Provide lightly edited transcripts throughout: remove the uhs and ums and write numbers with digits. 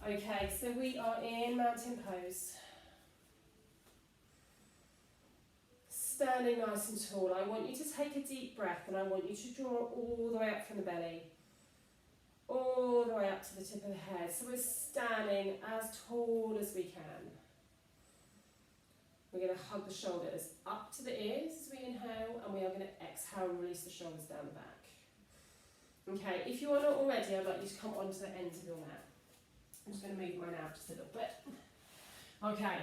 Okay, so we are in mountain pose. Standing nice and tall. I want you to take a deep breath and I want you to draw all the way up from the belly. All the way up to the tip of the head. So we're standing as tall as we can. We're going to hug the shoulders up to the ears as we inhale, and we are going to exhale and release the shoulders down the back. Okay, if you are not already, I'd like you to come onto the ends of your mat. I'm just going to move mine out just a little bit. Okay,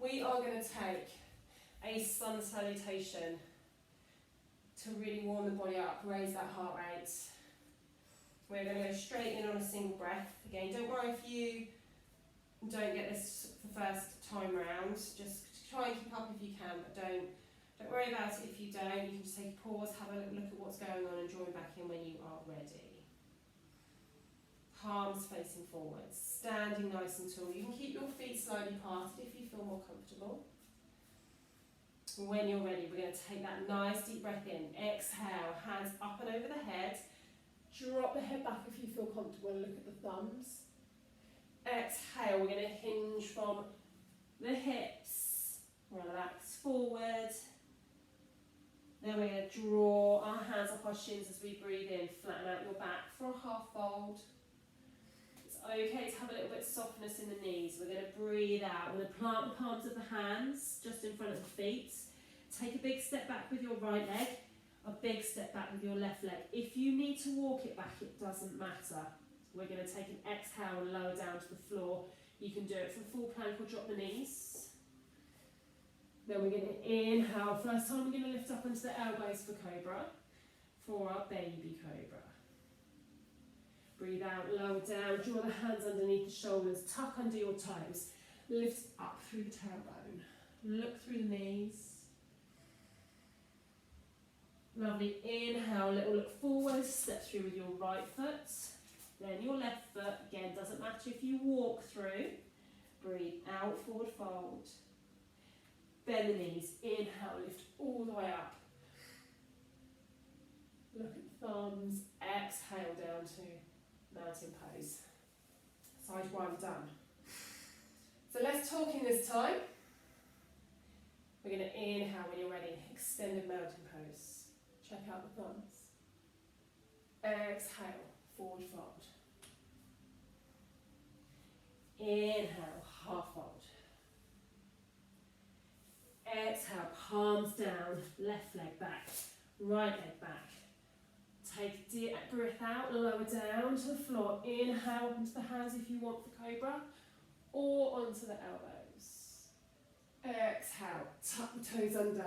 we are going to take a sun salutation to really warm the body up, raise that heart rate. We're going to go straight in on a single breath. Again, don't worry if you don't get this the first time round. Just try and keep up if you can, but don't worry about it if you don't. You can just take a pause, have a little look at what's going on and join back in when you are ready. Palms facing forwards, standing nice and tall. You can keep your feet slightly parted if you feel more comfortable. When you're ready, we're going to take that nice deep breath in. Exhale, hands up and over the head. Drop the head back if you feel comfortable and look at the thumbs. Exhale, we're going to hinge from the hips. Relax forward. Then we're going to draw our hands up our shins as we breathe in. Flatten out your back for a half fold. It's okay to have a little bit of softness in the knees. We're going to breathe out. We're going to plant the palms of the hands just in front of the feet. Take a big step back with your right leg. A big step back with your left leg. If you need to walk it back, it doesn't matter. We're going to take an exhale and lower down to the floor. You can do it for full plank or drop the knees. Then we're going to inhale. First time we're going to lift up into the elbows for Cobra, for our baby Cobra. Breathe out, lower down, draw the hands underneath the shoulders, tuck under your toes, lift up through the tailbone, look through the knees. Lovely, inhale, little look forward, step through with your right foot, then your left foot. Again, doesn't matter if you walk through. Breathe out, forward fold. Bend the knees, inhale, lift all the way up. Look at the thumbs, exhale down to mountain pose. Side one done. So less talking this time. We're going to inhale when you're ready, extended mountain pose. Check out the thumbs. Exhale, forward fold. Inhale, half fold. Exhale, palms down, left leg back, right leg back. Take a deep breath out, lower down to the floor. Inhale into the hands if you want for Cobra, or onto the elbows. Exhale, tuck the toes under,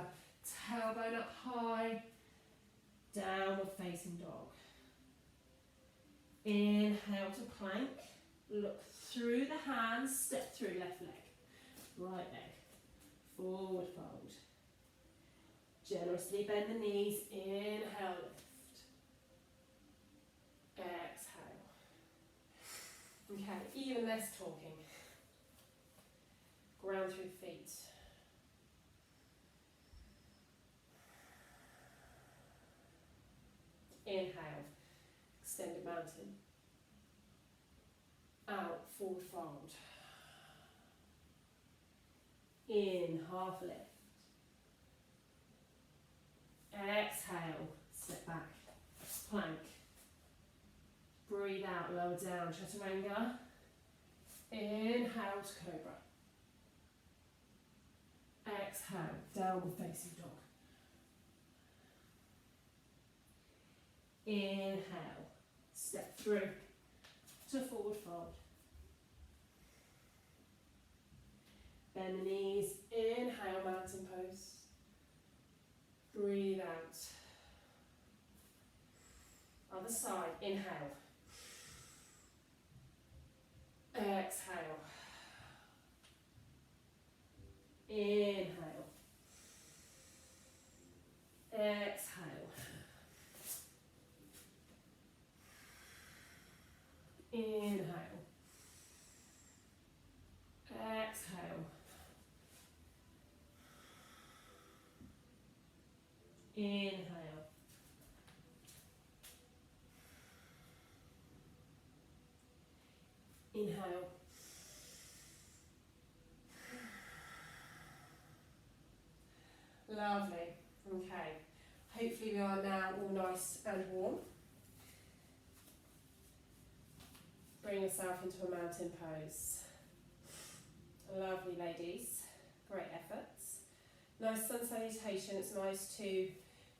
tailbone up high, downward facing dog. Inhale to plank, look through the hands, step through left leg, right leg, forward fold. Generously bend the knees, inhale, lift. Exhale. Okay, even less talking. Ground through the feet. Inhale, extended mountain. Out, forward fold. In, half lift. Exhale, step back, plank. Breathe out, lower down, chaturanga. Inhale to Cobra. Exhale, downward facing dog. Inhale, step through to forward fold. Bend the knees, inhale, mountain pose. Breathe out. Other side, inhale. Exhale. Inhale. Exhale. Inhale. Exhale. Inhale. Inhale. Lovely. Okay. Hopefully we are now all nice and warm. Bring yourself into a mountain pose. Lovely, ladies. Great efforts. Nice sun salutation. It's nice to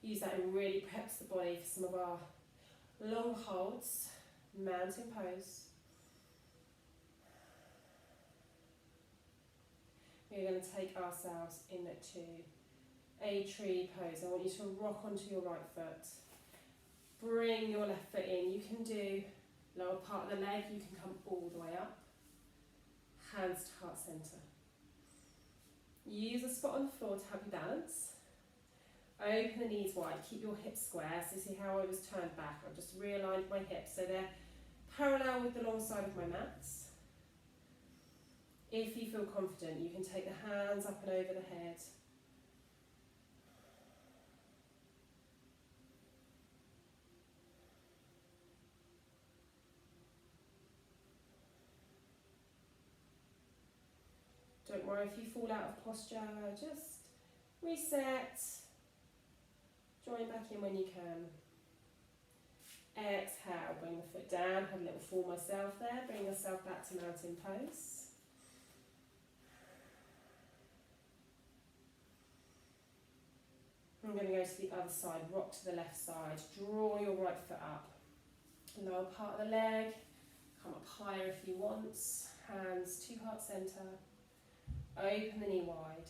use that and really preps the body for some of our long holds. Mountain pose. We're going to take ourselves into a tree pose. I want you to rock onto your right foot. Bring your left foot in. You can do lower part of the leg. You can come all the way up. Hands to heart centre. Use a spot on the floor to help you balance. Open the knees wide. Keep your hips square. So see how I was turned back. I've just realigned my hips so they're parallel with the long side of my mats. If you feel confident, you can take the hands up and over the head. Don't worry if you fall out of posture, just reset, join back in when you can. Exhale, bring the foot down, have a little fall myself there, bring yourself back to mountain pose. I'm going to go to the other side, rock to the left side, draw your right foot up, lower part of the leg, come up higher if you want, hands to heart centre. Open the knee wide.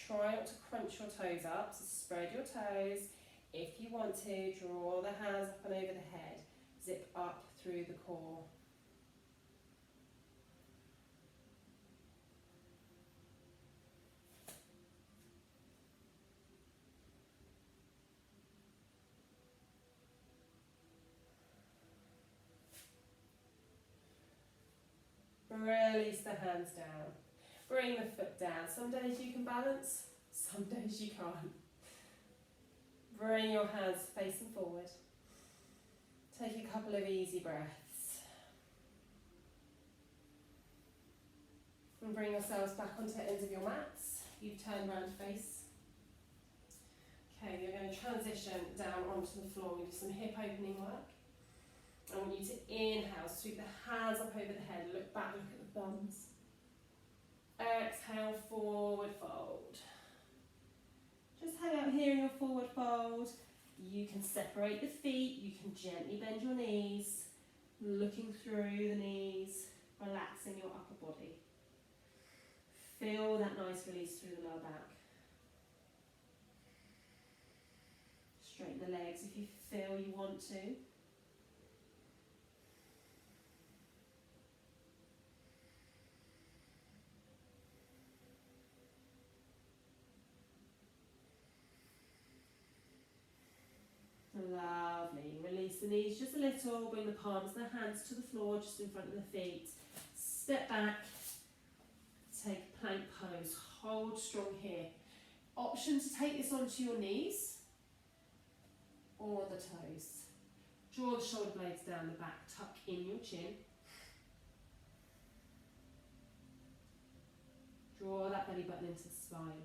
Try not to crunch your toes up, so spread your toes. If you want to, draw the hands up and over the head. Zip up through the core. Release the hands down. Bring the foot down. Some days you can balance, some days you can't. Bring your hands facing forward. Take a couple of easy breaths. And bring yourselves back onto the ends of your mats. You've turned round to face. Okay, you're going to transition down onto the floor. We do some hip opening work. I want you to inhale, sweep the hands up over the head, look back, look at the thumbs. Exhale, forward fold. Just hang out here in your forward fold. You can separate the feet, you can gently bend your knees, looking through the knees, relaxing your upper body. Feel that nice release through the lower back. Straighten the legs if you feel you want to. Lovely. Release the knees just a little. Bring the palms of the hands to the floor, just in front of the feet. Step back. Take plank pose. Hold strong here. Option to take this onto your knees or the toes. Draw the shoulder blades down the back. Tuck in your chin. Draw that belly button into the spine.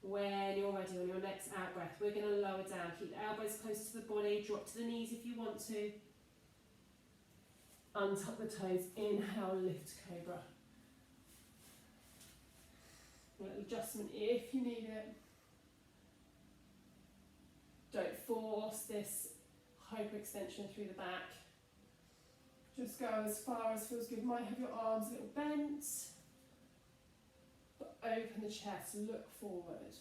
When you're ready, on your next out breath, we're going to lower down. Keep the elbows close to the body. Drop to the knees if you want to. Untuck the toes. Inhale, lift Cobra. A little adjustment if you need it. Don't force this hyperextension through the back. Just go as far as feels good. You might have your arms a little bent. But open the chest, look forward.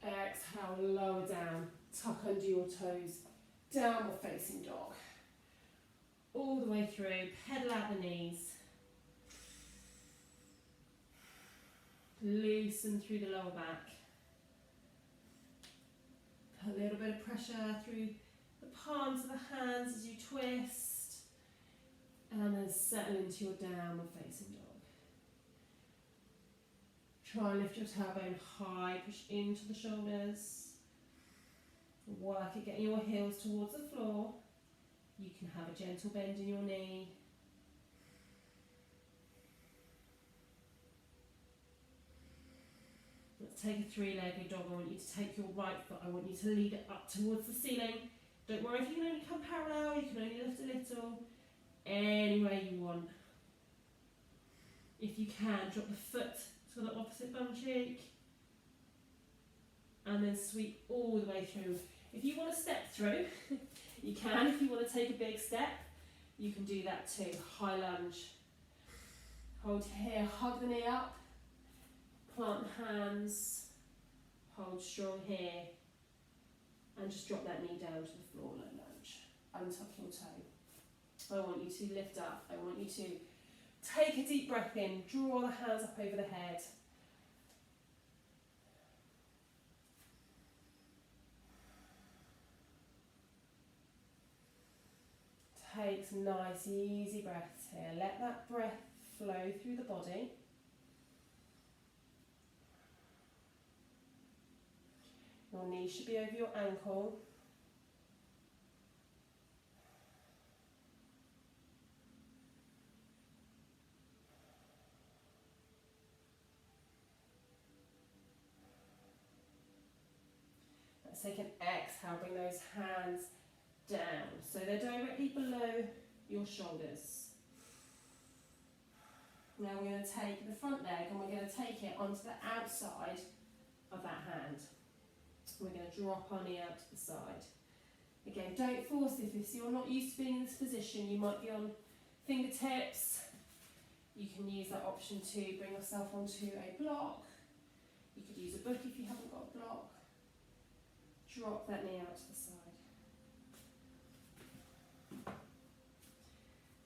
Exhale, lower down, tuck under your toes, downward facing dog. All the way through, pedal out the knees. Loosen through the lower back. Put a little bit of pressure through the palms of the hands as you twist. And then settle into your downward facing dog. Try and lift your tailbone high, push into the shoulders. Work at getting your heels towards the floor. You can have a gentle bend in your knee. Let's take a three-legged dog. I want you to take your right foot. I want you to lead it up towards the ceiling. Don't worry if you can only come parallel. You can only lift a little. Any way you want. If you can, drop the foot to the opposite bum cheek. And then sweep all the way through. If you want to step through, you can. If you want to take a big step, you can do that too. High lunge. Hold here, hug the knee up. Plant the hands. Hold strong here. And just drop that knee down to the floor, low lunge. Untuck your toe. I want you to lift up. I want you to take a deep breath in. Draw the hands up over the head. Take some nice, easy breaths here. Let that breath flow through the body. Your knee should be over your ankle. Let's take an exhale, bring those hands down, so they're directly below your shoulders. Now we're going to take the front leg and we're going to take it onto the outside of that hand. We're going to drop our knee out to the side. Again, don't force this. If you're not used to being in this position, you might be on fingertips. You can use that option to bring yourself onto a block. You could use a book if you haven't got a block. Drop that knee out to the side.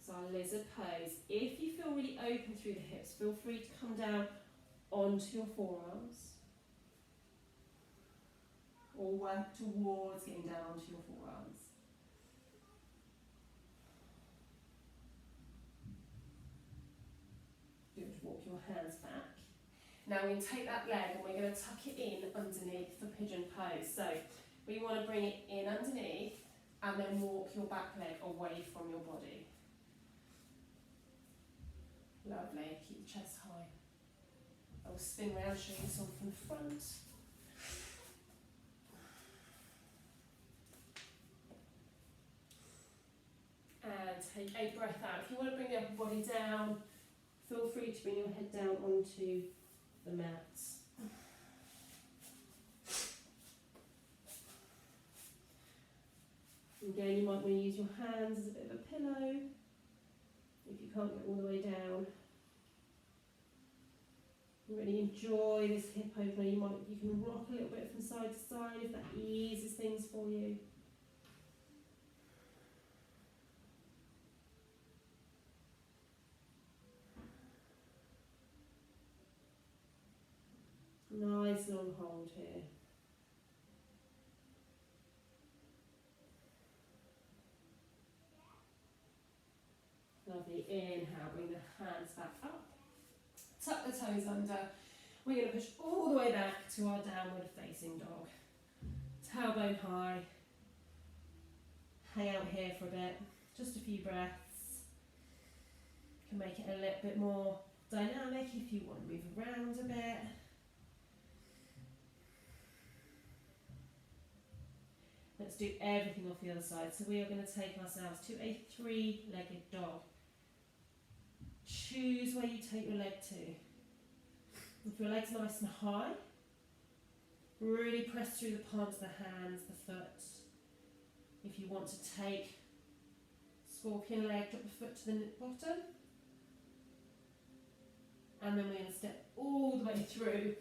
So our lizard pose. If you feel really open through the hips, feel free to come down onto your forearms. Or work towards getting down onto your forearms. Good, walk your hands back. Now we're going to take that leg and we're going to tuck it in underneath for pigeon pose. So we want to bring it in underneath and then walk your back leg away from your body. Lovely, keep the chest high. I will spin around, show you this one from the front. And take a breath out. If you want to bring the upper body down, feel free to bring your head down onto the mat. Again, you might want to use your hands as a bit of a pillow if you can't get all the way down. Really enjoy this hip opener. You can rock a little bit from side to side if that eases things for you. Nice long hold here. Lovely. Inhale, bring the hands back up. Tuck the toes under. We're going to push all the way back to our downward facing dog. Tailbone high. Hang out here for a bit. Just a few breaths. You can make it a little bit more dynamic if you want to move around a bit. Let's do everything off the other side. So we are going to take ourselves to a three-legged dog. Choose where you take your leg to. If your leg's nice and high, really press through the palms of the hands, the foot. If you want to take scorpion leg, drop the foot to the bottom. And then we're going to step all the way through.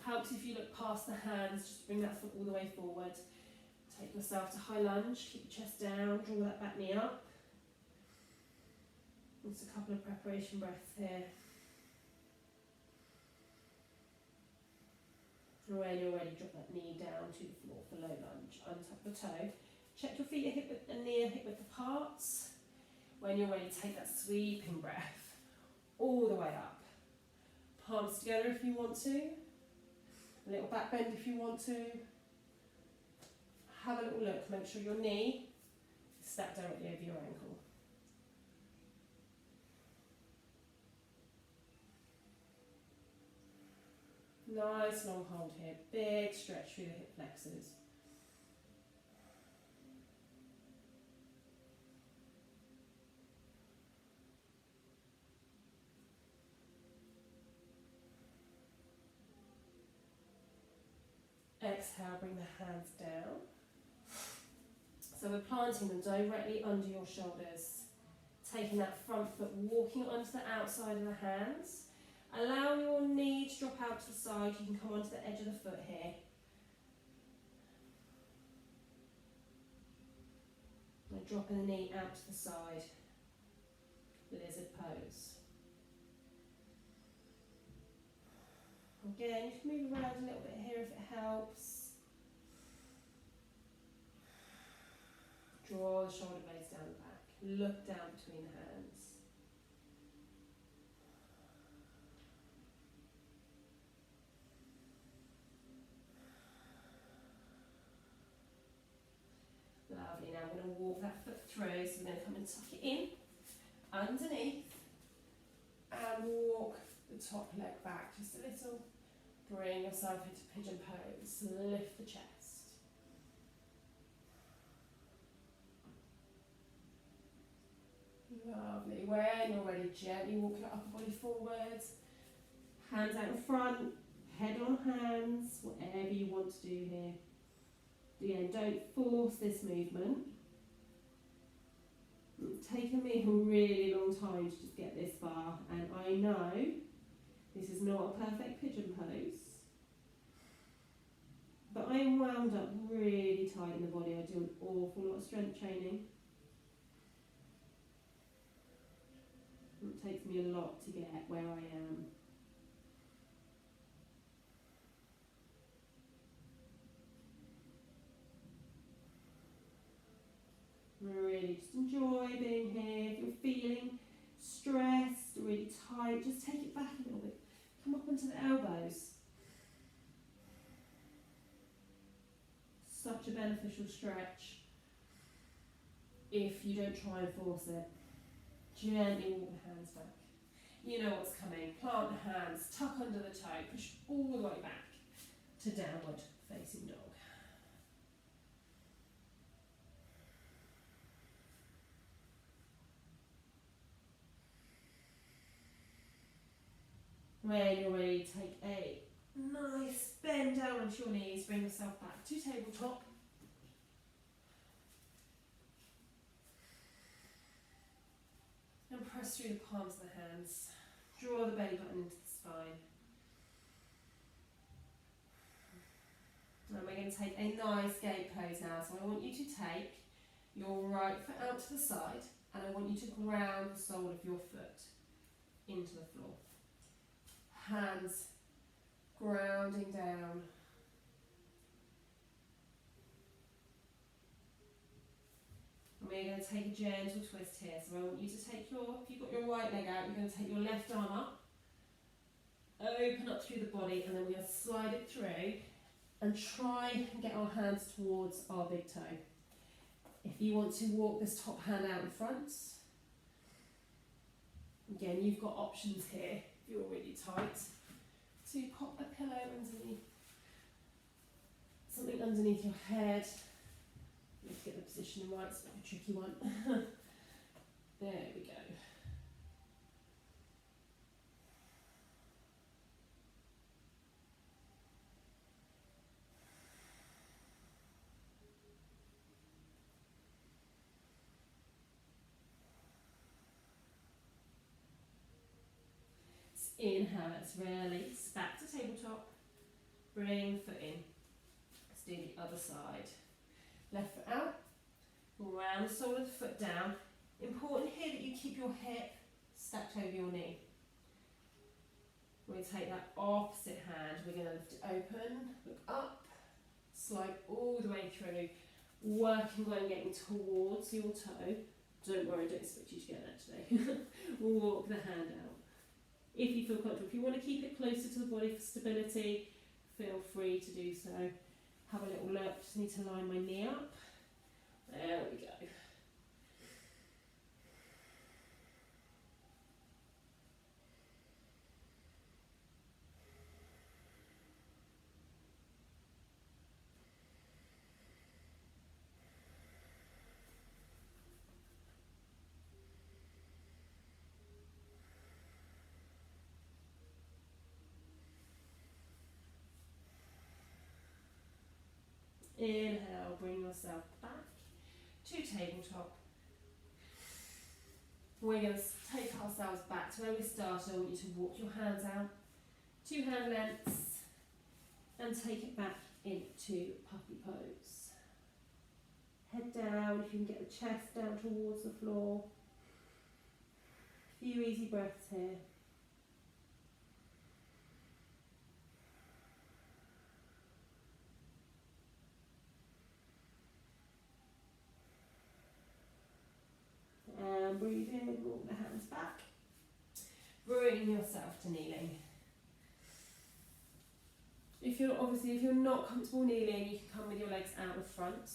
Helps if you look past the hands, just bring that foot all the way forward. Take yourself to high lunge, keep your chest down, draw that back knee up. Just a couple of preparation breaths here. When you're ready, drop that knee down to the floor for low lunge. Untap the toe. Check your feet are hip width and knee are hip width apart. When you're ready, take that sweeping breath all the way up. Palms together if you want to. A little back bend if you want to. Have a foot. Make sure your knee is stacked directly over your ankle. Nice long hold here, big stretch through the hip flexors. Exhale, bring the hands down. So we're planting them directly under your shoulders. Taking that front foot, walking onto the outside of the hands. Allow your knee to drop out to the side. You can come onto the edge of the foot here. And dropping the knee out to the side. Lizard pose. Again, you can move around a little bit here if it helps. Draw the shoulder blades down the back. Look down between the hands. Lovely. Now we're going to walk that foot through. So we're going to come and tuck it in, underneath, and walk the top leg back just a little. Bring yourself into pigeon pose. Lift the chest. Lovely. When you're ready, gently walk your upper body forwards. Hands out in front. Head on hands. Whatever you want to do here. Again, don't force this movement. It's taken me a really long time to just get this far, and I know this is not a perfect pigeon pose, but I am wound up really tight in the body. I do an awful lot of strength training. It takes me a lot to get where I am. Really just enjoy being here. If you're feeling stressed, really tight, just take it back a little bit. Come up onto the elbows. Such a beneficial stretch if you don't try and force it. Gently walk the hands back. You know what's coming. Plant the hands, tuck under the toe, push all the way back to downward facing dog. When you're ready, take a nice bend down onto your knees, bring yourself back to tabletop. And press through the palms of the hands. Draw the belly button into the spine. And we're going to take a nice gate pose now. So I want you to take your right foot out to the side, and I want you to ground the sole of your foot into the floor. Hands grounding down. And we're going to take a gentle twist here. So I want you to take your, if you've got your right leg out, you're going to take your left arm up, open up through the body, and then we're going to slide it through and try and get our hands towards our big toe. If you want to walk this top hand out in front, again, you've got options here. If you're really tight, to pop a pillow underneath, something underneath your head. You have to get the position right, it's a tricky one. There we go. Inhale, let's release, back to tabletop, bring foot in, let's do the other side, left foot out, round the sole of the foot down. Important here that you keep your hip stacked over your knee. We're going to take that opposite hand, we're going to lift it open, look up, slide all the way through, working on getting towards your toe. Don't worry, I don't expect you to get that today. Walk the hand out. If you feel comfortable, if you want to keep it closer to the body for stability, feel free to do so. Have a little look, just need to line my knee up. There we go. Inhale, bring yourself back to tabletop. We're going to take ourselves back to where we started. I want you to walk your hands out, 2 hand lengths, and take it back into puppy pose. Head down, if you can get the chest down towards the floor. A few easy breaths here. And breathe in, walk the hands back. Bring yourself to kneeling. If you're not comfortable kneeling, you can come with your legs out the front.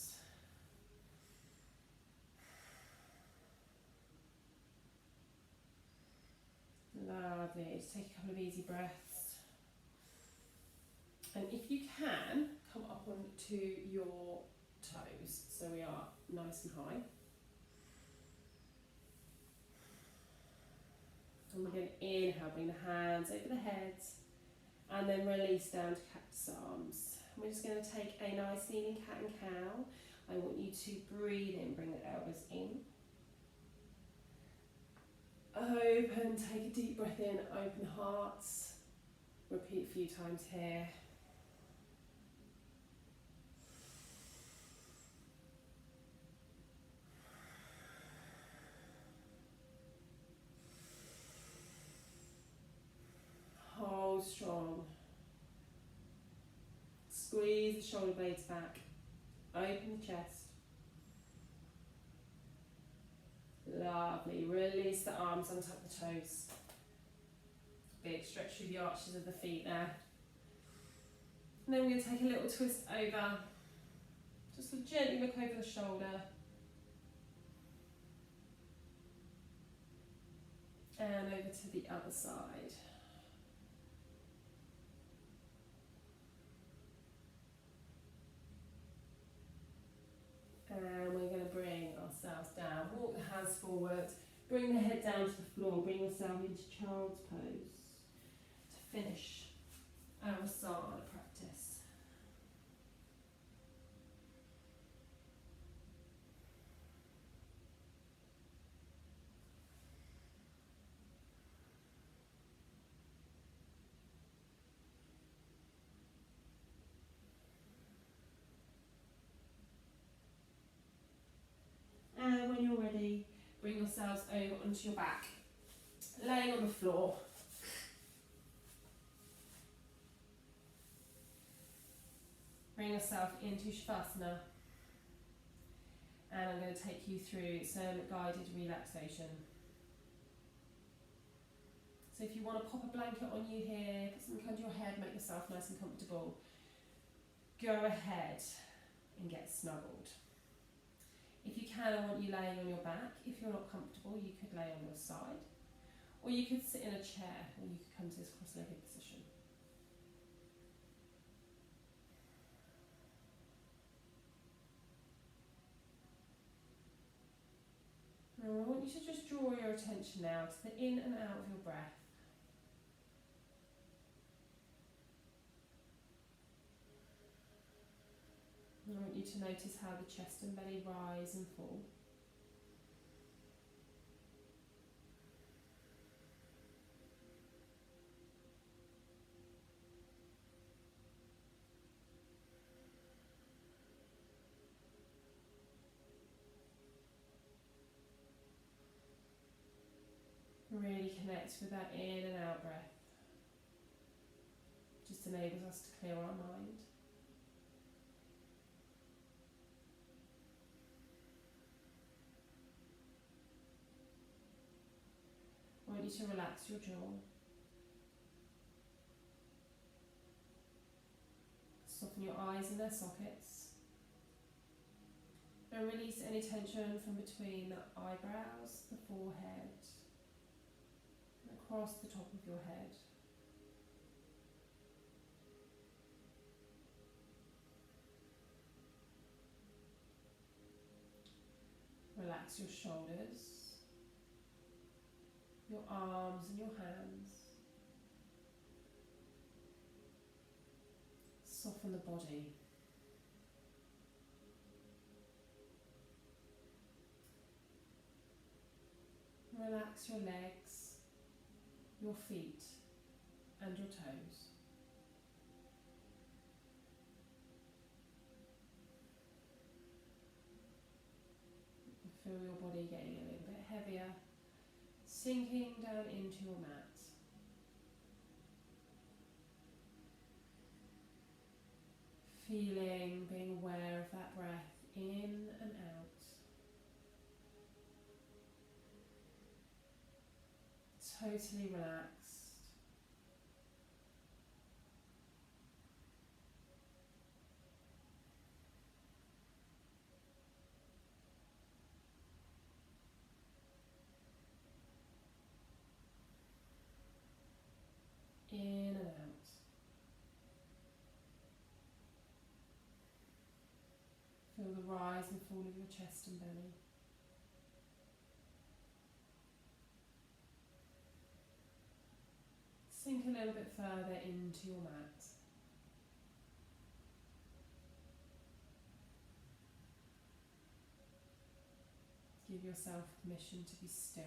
Lovely. Just take a couple of easy breaths. And if you can, come up onto your toes so we are nice and high. And we're going to inhale, bring the hands over the head, and then release down to cactus arms. We're just going to take a nice kneeling cat and cow. I want you to breathe in, bring the elbows in. Open, take a deep breath in, open hearts. Repeat a few times here. Hold strong. Squeeze the shoulder blades back. Open the chest. Lovely. Release the arms on top of the toes. Big stretch through the arches of the feet there. And then we're going to take a little twist over. Just gently look over the shoulder. And over to the other side. And we're going to bring ourselves down. Walk the hands forward. Bring the head down to the floor. Bring yourself into child's pose to finish our asana practice. And when you're ready, bring yourselves over onto your back, laying on the floor. Bring yourself into Shapasana. And I'm going to take you through some guided relaxation. So if you want to pop a blanket on you here, put something under your head, make yourself nice and comfortable, go ahead and get snuggled. If you can, I want you laying on your back. If you're not comfortable, you could lay on your side. Or you could sit in a chair, or you could come to this cross-legged position. Now I want you to just draw your attention now to the in and out of your breath. I want you to notice how the chest and belly rise and fall. Really connect with that in and out breath. Just enables us to clear our mind. I want you to relax your jaw. Soften your eyes in their sockets. And And release any tension from between the eyebrows, the forehead, and across the top of your head. Relax your shoulders, your arms and your hands. Soften the body. Relax your legs, your feet and your toes. Feel your body getting a little bit heavier, sinking down into your mat. Feeling, being aware of that breath in and out. Totally relaxed. In and out. Feel the rise and fall of your chest and belly. Sink a little bit further into your mat. Give yourself permission to be still.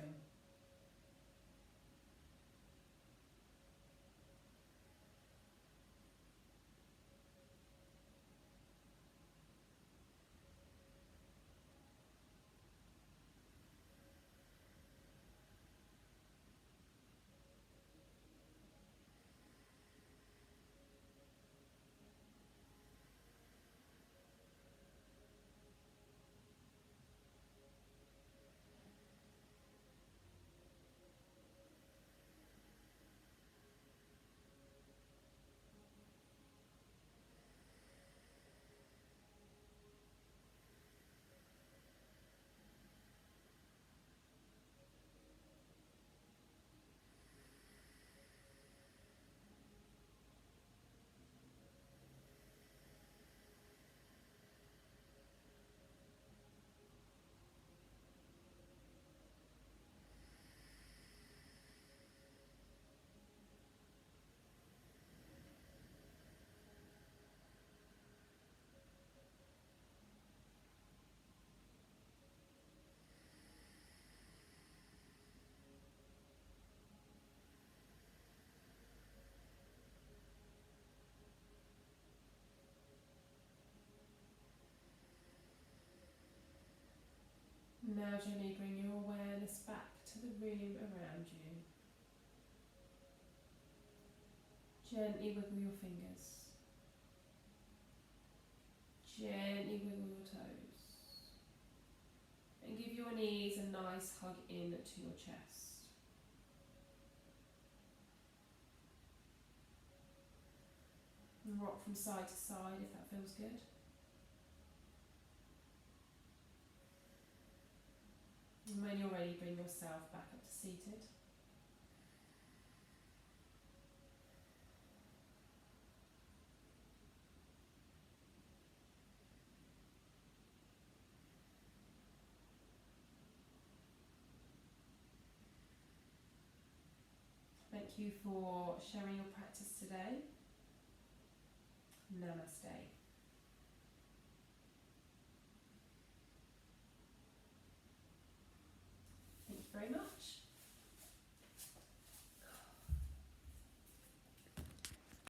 Now gently bring your awareness back to the room around you. Gently wiggle your fingers. Gently wiggle your toes. And give your knees a nice hug in to your chest. And rock from side to side if that feels good. And when you're ready, bring yourself back up to seated. Thank you for sharing your practice today. Namaste. Thank you very much.